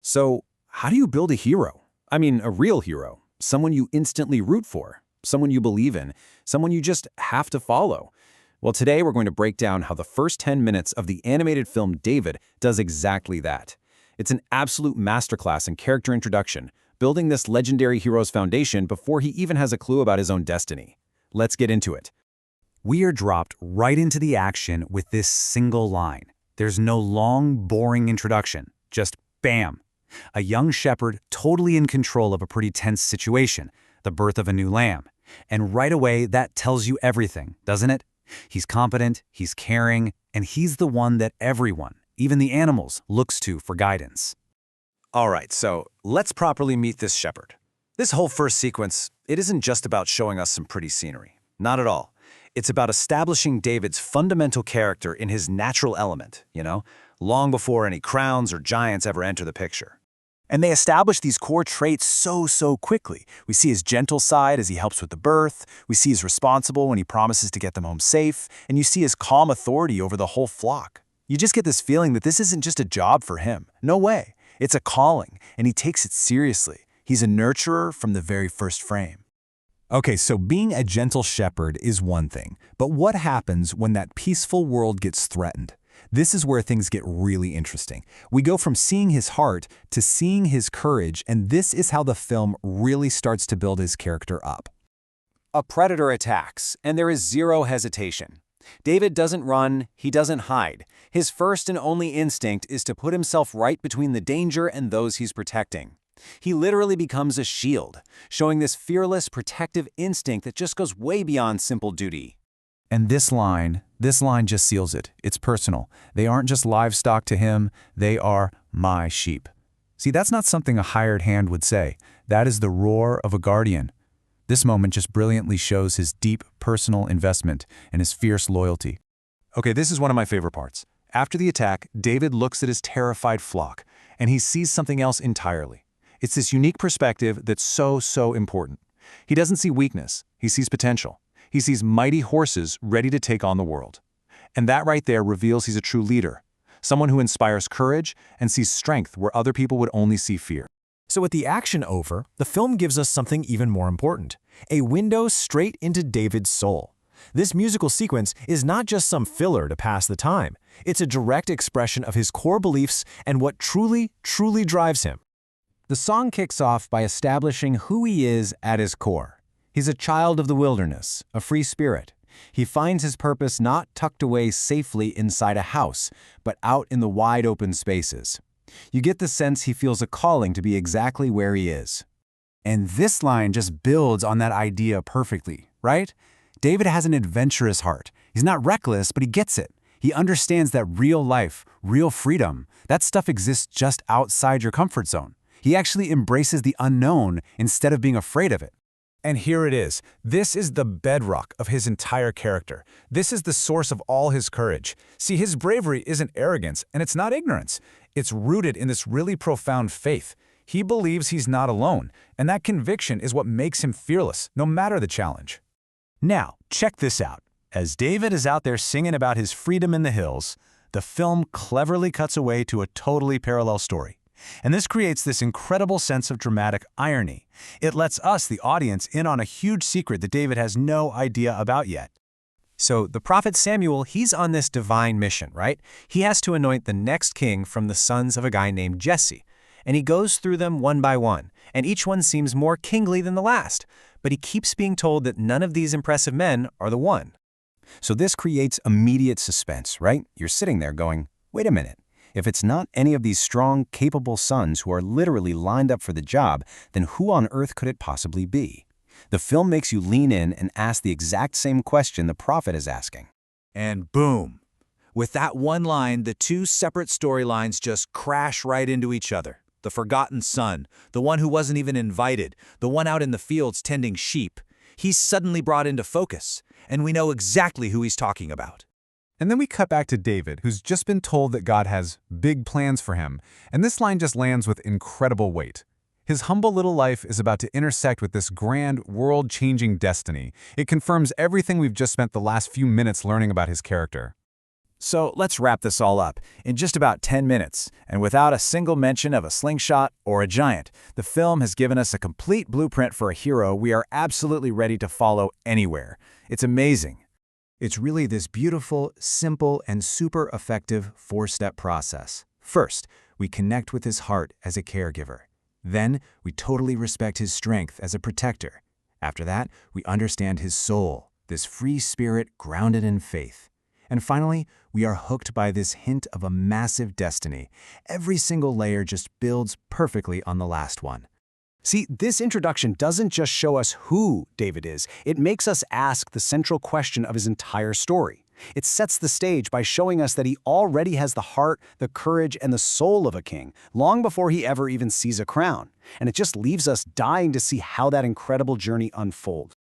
So, how do you build a hero? I mean, a real hero. Someone you instantly root for, someone you believe in, someone you just have to follow. Well, today we're going to break down how the first 10 minutes of the animated film David does exactly that. It's an absolute masterclass in character introduction, building this legendary hero's foundation before he even has a clue about his own destiny. Let's get into it. We are dropped right into the action with this single line. There's no long, boring introduction. Just bam. A young shepherd totally in control of a pretty tense situation, the birth of a new lamb. And right away, that tells you everything, doesn't it? He's competent, he's caring, and he's the one that everyone, even the animals, looks to for guidance. All right, so let's properly meet this shepherd. This whole first sequence, it isn't just about showing us some pretty scenery. Not at all. It's about establishing David's fundamental character in his natural element, long before any crowns or giants ever enter the picture. And they establish these core traits so quickly. We see his gentle side as he helps with the birth, we see he's responsible when he promises to get them home safe, and you see his calm authority over the whole flock. You just get this feeling that this isn't just a job for him. No way. It's a calling, and he takes it seriously. He's a nurturer from the very first frame. Okay, so being a gentle shepherd is one thing, but what happens when that peaceful world gets threatened? This is where things get really interesting. We go from seeing his heart to seeing his courage, and this is how the film really starts to build his character up. A predator attacks, and there is zero hesitation. David doesn't run, he doesn't hide. His first and only instinct is to put himself right between the danger and those he's protecting. He literally becomes a shield, showing this fearless, protective instinct that just goes way beyond simple duty. And this line just seals it. It's personal. They aren't just livestock to him, they are my sheep. See, that's not something a hired hand would say. That is the roar of a guardian. This moment just brilliantly shows his deep personal investment and his fierce loyalty. Okay, this is one of my favorite parts. After the attack, David looks at his terrified flock, and he sees something else entirely. It's this unique perspective that's so important. He doesn't see weakness, he sees potential. He sees mighty horses ready to take on the world. And that right there reveals he's a true leader, someone who inspires courage and sees strength where other people would only see fear. So with the action over, the film gives us something even more important, a window straight into David's soul. This musical sequence is not just some filler to pass the time. It's a direct expression of his core beliefs and what truly drives him. The song kicks off by establishing who he is at his core. He's a child of the wilderness, a free spirit. He finds his purpose not tucked away safely inside a house, but out in the wide open spaces. You get the sense he feels a calling to be exactly where he is. And this line just builds on that idea perfectly, right? David has an adventurous heart. He's not reckless, but he gets it. He understands that real life, real freedom, that stuff exists just outside your comfort zone. He actually embraces the unknown instead of being afraid of it. And here it is. This is the bedrock of his entire character. This is the source of all his courage. See, his bravery isn't arrogance, and it's not ignorance. It's rooted in this really profound faith. He believes he's not alone, and that conviction is what makes him fearless, no matter the challenge. Now, check this out. As David is out there singing about his freedom in the hills, the film cleverly cuts away to a totally parallel story. And this creates this incredible sense of dramatic irony. It lets us, the audience, in on a huge secret that David has no idea about yet. So the prophet Samuel, he's on this divine mission, right? He has to anoint the next king from the sons of a guy named Jesse. And he goes through them one by one, and each one seems more kingly than the last. But he keeps being told that none of these impressive men are the one. So this creates immediate suspense, right? You're sitting there going, wait a minute. If it's not any of these strong, capable sons who are literally lined up for the job, then who on earth could it possibly be? The film makes you lean in and ask the exact same question the prophet is asking. And boom! With that one line, the two separate storylines just crash right into each other. The forgotten son, the one who wasn't even invited, the one out in the fields tending sheep, he's suddenly brought into focus, and we know exactly who he's talking about. And then we cut back to David, who's just been told that God has big plans for him, and this line just lands with incredible weight. His humble little life is about to intersect with this grand, world-changing destiny. It confirms everything we've just spent the last few minutes learning about his character. So let's wrap this all up. In just about 10 minutes, and without a single mention of a slingshot or a giant, the film has given us a complete blueprint for a hero we are absolutely ready to follow anywhere. It's amazing. It's really this beautiful, simple, and super effective four-step process. First, we connect with his heart as a caregiver. Then, we totally respect his strength as a protector. After that, we understand his soul, this free spirit grounded in faith. And finally, we are hooked by this hint of a massive destiny. Every single layer just builds perfectly on the last one. See, this introduction doesn't just show us who David is, it makes us ask the central question of his entire story. It sets the stage by showing us that he already has the heart, the courage, and the soul of a king, long before he ever even sees a crown. And it just leaves us dying to see how that incredible journey unfolds.